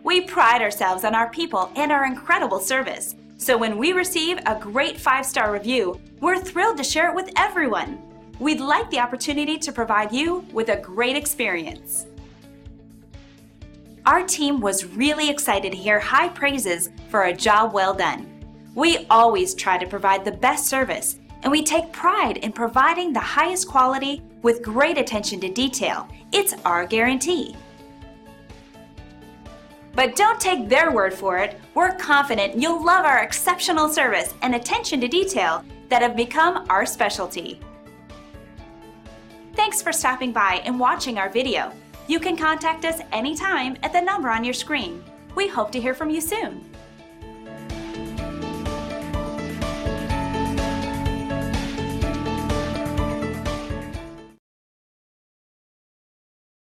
We pride ourselves on our people and our incredible service. So when we receive a great 5-star review, we're thrilled to share it with everyone. We'd like the opportunity to provide you with a great experience. Our team was really excited to hear high praises for a job well done. We always try to provide the best service, and we take pride in providing the highest quality with great attention to detail. It's our guarantee. But don't take their word for it. We're confident you'll love our exceptional service and attention to detail that have become our specialty. Thanks for stopping by and watching our video. You can contact us anytime at the number on your screen. We hope to hear from you soon.